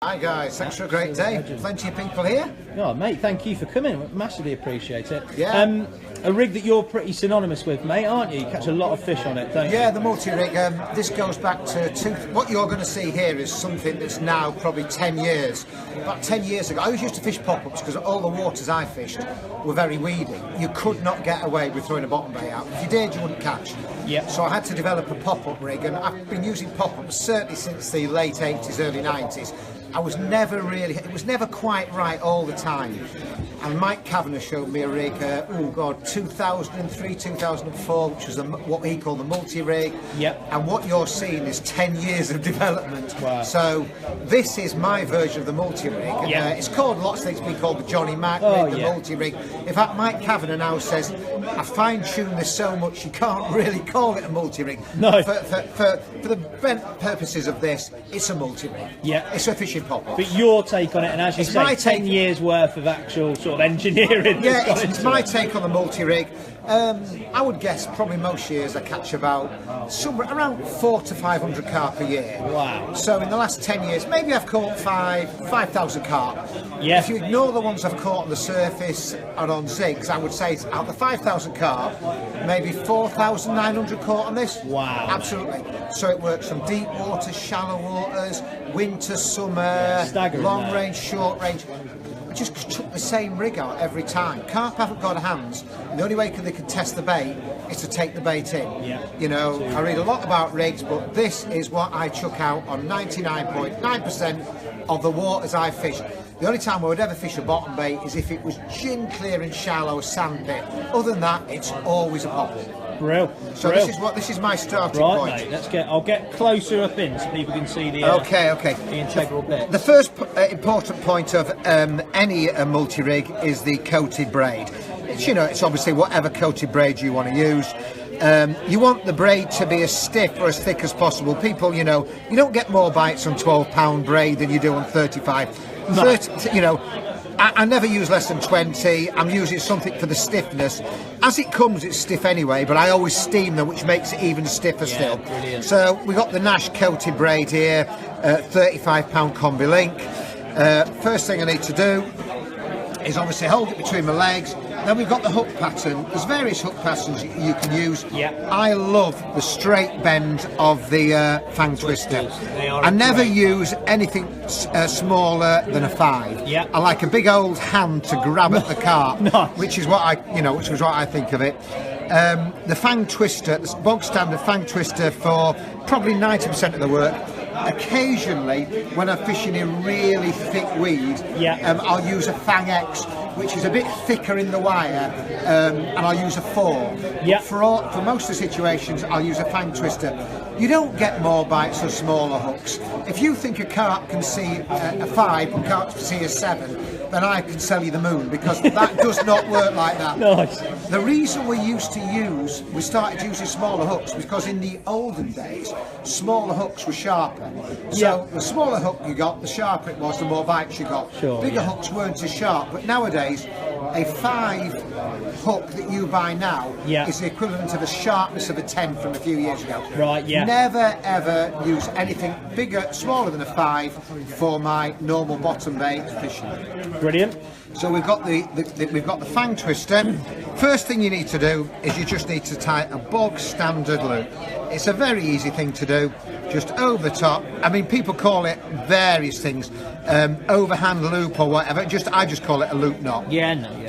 Hi guys, thanks for a great day. Plenty of people here. Oh mate, thank you for coming. Massively appreciate it. Yeah. A rig that you're pretty synonymous with, mate, aren't you? You catch a lot of fish on it, don't you? Yeah, the multi-rig. This goes back to what you're going to see here is something that's now probably 10 years. About 10 years ago, I always used to fish pop-ups because all the waters I fished were very weedy. You could not get away with throwing a bottom bait out. If you did, you wouldn't catch. Yep. So I had to develop a pop-up rig, and I've been using pop-ups certainly since the late 80s, early 90s. it was never quite right all the time. And Mike Kavanagh showed me a rig, 2003, 2004, which was what he called the multi-rig. Yep. And what you're seeing is 10 years of development. Wow. So this is my version of the multi-rig. Yep. It's called, lots of things been called the Johnny Mac rig, the multi-rig. In fact, Mike Kavanagh now says, I fine-tuned this so much you can't really call it a multi-rig. No. For the purposes of this, it's a multi-rig. Yeah. It's a fishing pop-off. But your take on it, and as you say, 10 years worth of actual sort of engineering. Yeah, it's my take on the multi-rig. I would guess probably most years I catch about somewhere around 400 to 500 carp a year. Wow. So in the last 10 years, maybe I've caught 5,000 carp. Yeah. If you ignore the ones I've caught on the surface and on zigs, I would say out of the 5,000 carp, maybe 4,900 caught on this. Wow. Absolutely. So it works from deep water, shallow waters, winter, summer, long range, short range. I just took the same rig out every time. Carp haven't got hands, and the only way they can test the bait is to take the bait in. Yeah. You know, I read a lot about rigs, but this is what I chuck out on 99.9% of the waters I fish. The only time I would ever fish a bottom bait is if it was gin clear and shallow sand pit. Other than that, it's always a popper. Real. So this is my starting point. Right, mate. I'll get closer up in so people can see the the integral bit. The first important point of any multi-rig is the coated braid. It's obviously whatever coated braid you want to use. You want the braid to be as stiff or as thick as possible. People, you don't get more bites on 12-pound braid than you do on 35. No. 30, I never use less than 20. I'm using something for the stiffness. As it comes, it's stiff anyway, but I always steam them, which makes it even stiffer still. Brilliant. So we got the Nash coated braid here, 35-pound combi link. First thing I need to do is obviously hold it between my legs. Then we've got the hook pattern. There's various hook patterns you can use. Yep. I love the straight bend of the fang twister. I never use anything smaller than a 5. Yep. I like a big old hand to grab at the carp, Nice. which is what I think of it. The fang twister, the bog standard fang twister for probably 90% of the work. Occasionally, when I'm fishing a really thick weed, I'll use a Fang X, which is a bit thicker in the wire, and I'll use a 4. Yep. For most of the situations, I'll use a Fang Twister. You don't get more bites with smaller hooks. If you think a carp can see a 5 and carp can see a 7, then I can sell you the moon, because that does not work like that. Nice. The reason we started using smaller hooks, because in the olden days, smaller hooks were sharper. So the smaller hook you got, the sharper it was, the more bites you got. Bigger hooks weren't as sharp, but nowadays, a 5 hook that you buy now is the equivalent of the sharpness of a 10 from a few years ago. Right, yeah. Never ever use anything smaller than a 5 for my normal bottom bait fishing. Brilliant. So we've got the fang twister. First thing you need to do is you just need to tie a bog standard loop. It's a very easy thing to do, just over the top. I mean, people call it various things, overhand loop or whatever. I just call it a loop knot.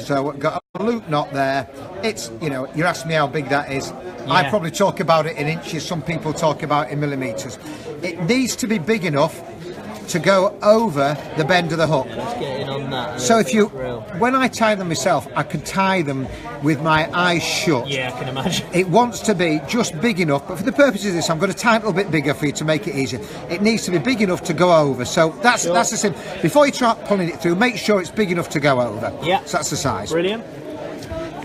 So we've got a loop knot there. It's, you ask me how big that is. I probably talk about it in inches. Some people talk about it in millimeters. It needs to be big enough to go over the bend of the hook. Let's get in on that. So when I tie them myself, I can tie them with my eyes shut. Yeah, I can imagine. It wants to be just big enough, but for the purpose of this, I'm going to tie it a little bit bigger for you to make it easier. It needs to be big enough to go over. So that's the sim. Before you try pulling it through, make sure it's big enough to go over. Yeah. So that's the size. Brilliant.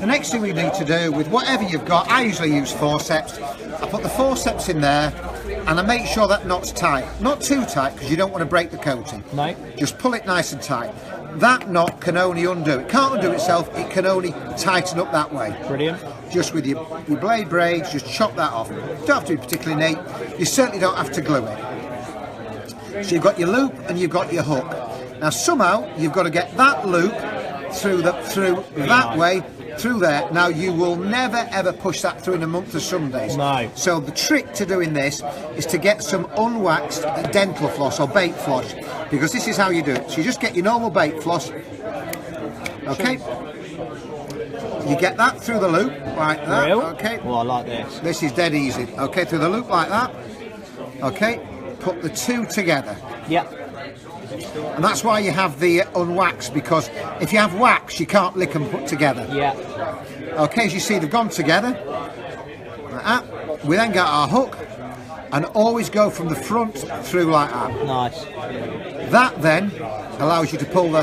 The next thing we need to do with whatever you've got, I usually use forceps. I put the forceps in there, and I make sure that knot's tight. Not too tight, because you don't want to break the coating. No. Just pull it nice and tight. That knot can only undo. It can't undo itself, it can only tighten up that way. Brilliant. Just with your blade braids, just chop that off. Don't have to be particularly neat. You certainly don't have to glue it. So you've got your loop and you've got your hook. Now somehow you've got to get that loop through that way, through there. Now you will never ever push that through in a month of Sundays. No. So the trick to doing this is to get some unwaxed dental floss or bait floss, because this is how you do it. So you just get your normal bait floss. Okay. You get that through the loop like that. Real? Okay. Well, I like this. This is dead easy. Okay, through the loop like that. Okay. Put the two together. Yep. And that's why you have the unwaxed, because if you have wax, you can't lick and put together. Yeah. Okay, as you see, they've gone together. Like that. We then get our hook and always go from the front through like that. Nice. That then allows you to pull the...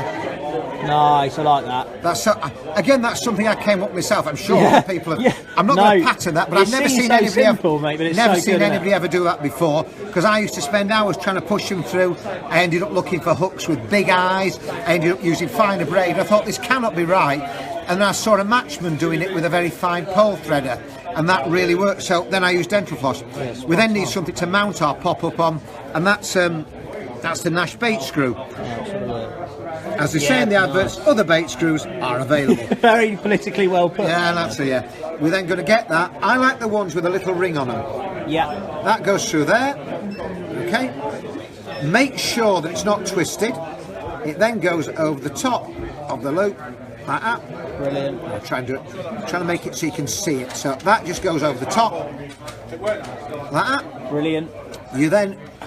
Nice, I like that. That's so, again, that's something I came up with myself. I'm sure other people have. Yeah. I'm not going to pattern that, but I've never seen anybody simple, mate, but it's never so seen good, anybody ever do that before. Because I used to spend hours trying to push them through. I ended up looking for hooks with big eyes. I ended up using finer braid. I thought this cannot be right. And then I saw a matchman doing it with a very fine pole threader, and that really worked. So then I used dental floss. Yes, we then need something to mount our pop-up on, and that's the Nash bait screw. As they say in the adverts, other bait screws are available. Very politically well put. Yeah, that's it, yeah. We're then going to get that. I like the ones with a little ring on them. Yeah. That goes through there. Okay. Make sure that it's not twisted. It then goes over the top of the loop, like that. Brilliant. I'll try and do it. I'm trying to make it so you can see it. So that just goes over the top, like that. Brilliant.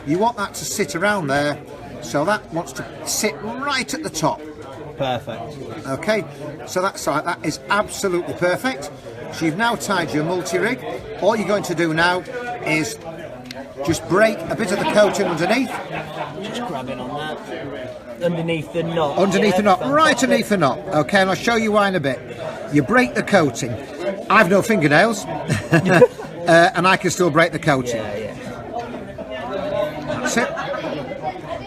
You want that to sit around there. So that wants to sit right at the top. Perfect. Okay, so that's right, that is absolutely perfect. So you've now tied your multi-rig. All you're going to do now is just break a bit of the coating underneath. Just grabbing on that. Underneath the knot. Underneath the knot, right underneath the knot. Okay, and I'll show you why in a bit. You break the coating. I've no fingernails, and I can still break the coating. Yeah. That's it.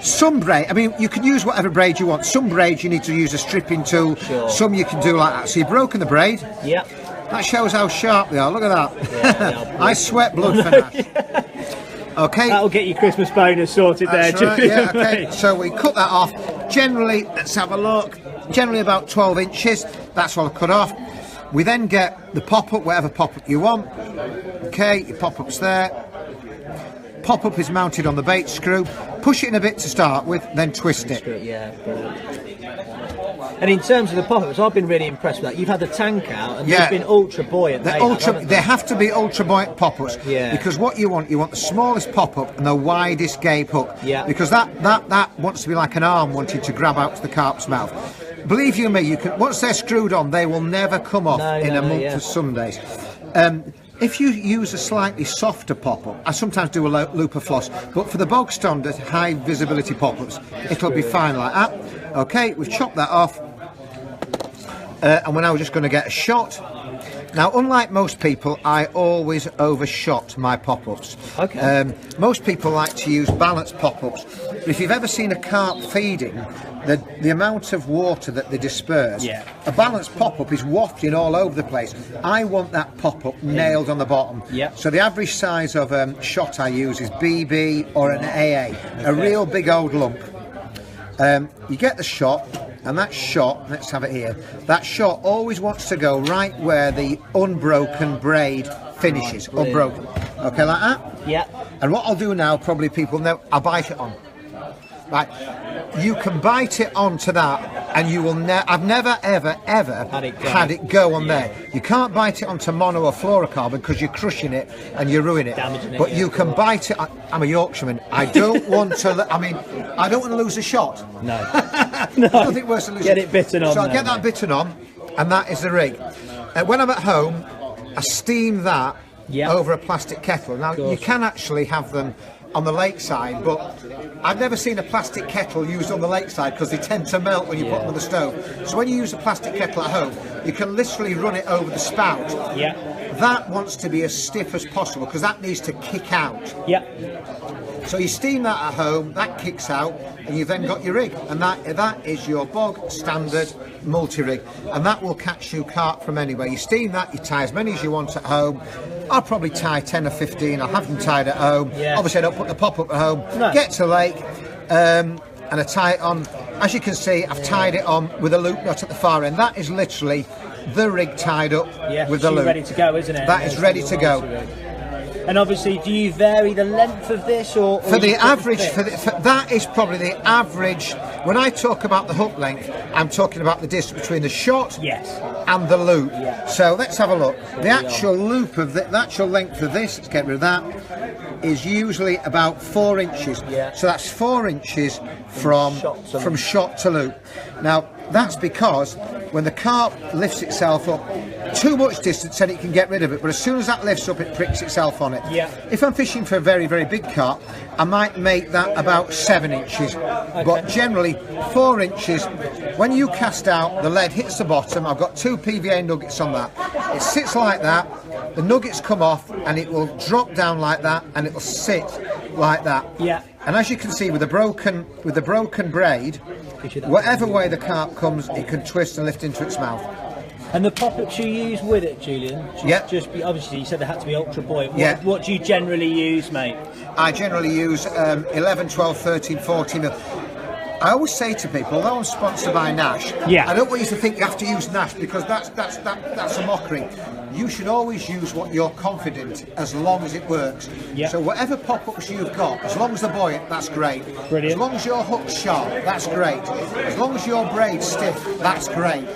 Some braid, I mean, you can use whatever braid you want. Some braids you need to use a stripping tool. Sure. Some you can do like that. So you've broken the braid. Yep. That shows how sharp they are. Look at that. Yeah, I sweat blood for that. Okay. That'll get your Christmas bonus sorted. That's there, right, Julian. yeah, okay. So we cut that off. Generally, let's have a look. Generally about 12 inches. That's what I cut off. We then get the pop-up, whatever pop-up you want. Okay, your pop-up's there. Pop-up is mounted on the bait screw. Push it in a bit to start with, then twist it. Yeah, brilliant. And in terms of the pop-ups, I've been really impressed with that. You've had the tank out, and they've been ultra buoyant. They have to be ultra buoyant pop-ups. Yeah. Because what you want the smallest pop-up and the widest gape hook. Yeah. Because that wants to be like an arm wanting to grab out to the carp's mouth. Believe you me, once they're screwed on, they will never come off in a month of Sundays. If you use a slightly softer pop-up, I sometimes do a loop of floss, but for the bog standard high visibility pop-ups, it'll be fine like that. Okay, we've chopped that off, and we're now just going to get a shot. Now, unlike most people, I always overshot my pop-ups. Okay. Most people like to use balanced pop-ups, but if you've ever seen a carp feeding, the amount of water that they disperse, a balanced pop-up is wafting all over the place. I want that pop-up nailed on the bottom. Yeah. So the average size of shot I use is BB or an AA, a real big old lump. You get the shot, and that shot, let's have it here, that shot always wants to go right where the unbroken braid finishes, unbroken. Okay, like that? Yeah. And what I'll do now, probably people know, I'll bite it on. Right, you can bite it onto that, and you will I've never ever had it go on there. You can't bite it onto mono or fluorocarbon because you're crushing it and you ruin it. Damaging it, but you can bite it. I'm a Yorkshireman. I don't want to. I mean, I don't want to lose a shot. No. There's nothing worse than losing. Get it bitten on. So I get that bitten on, and that is the rig. When I'm at home, I steam that over a plastic kettle. Now you can actually have them on the lakeside, but I've never seen a plastic kettle used on the lakeside because they tend to melt when you put them on the stove. So when you use a plastic kettle at home, you can literally run it over the spout. Yeah. That wants to be as stiff as possible because that needs to kick out. Yeah. So you steam that at home, that kicks out, and you've then got your rig, and that is your bog standard multi-rig, and that will catch you carp from anywhere. You steam that, you tie as many as you want at home. I'll probably tie 10 or 15, I'll have them tied at home. Yeah. Obviously I don't put the pop-up at home. No. Get to lake, and I tie it on. As you can see, I've tied it on with a loop knot at the far end. That is literally the rig tied up with the loop. Ready to go, isn't it? That is ready to go. And obviously, do you vary the length of this, or for the average? That is probably the average. When I talk about the hook length, I'm talking about the distance between the shot and the loop. So let's have a look. The actual loop of the actual length of this, let's get rid of that, is usually about 4 inches. So that's 4 inches from shot to loop. Now that's because when the carp lifts itself up too much distance, then it can get rid of it, but as soon as that lifts up, it pricks itself on it. If I'm fishing for a very, very big carp, I might make that about 7 inches, but generally 4 inches. When you cast out, the lead hits the bottom. I've got 2 PVA nuggets on that. It sits like that, the nuggets come off, and it will drop down like that, and it will sit like that. And as you can see, with the broken braid, whatever way the carp comes, it can twist and lift into its mouth. And the poppets you use with it, Julian? Obviously, you said they had to be ultra buoyant. What do you generally use, mate? I generally use 11, 12, 13, 14 mil. I always say to people, although I'm sponsored by Nash, I don't want you to think you have to use Nash, because that's a mockery. You should always use what you're confident, as long as it works. So whatever pop-ups you've got, as long as they're buoyant, that's great. As long as your hook's sharp, that's great. As long as your braid's stiff, that's great.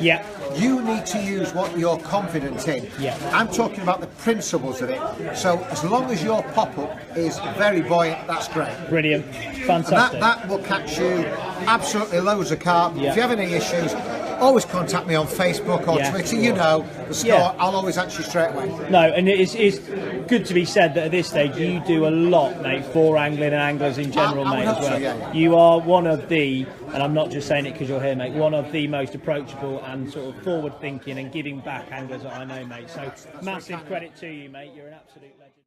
You need to use what you're confident in. I'm talking about the principles of it. So as long as your pop-up is very buoyant, that's great. Brilliant. Fantastic. That will catch you absolutely loads of carp. If you have any issues, always contact me on Facebook or Twitter. You know the score. I'll always answer you straight away. No, and it's good to be said that at this stage you do a lot, mate, for angling and anglers in general, mate, as well. So, you are one of the, and I'm not just saying it because you're here, mate, one of the most approachable and sort of forward thinking and giving back anglers that I know, mate. So massive credit to you, mate. You're an absolute legend.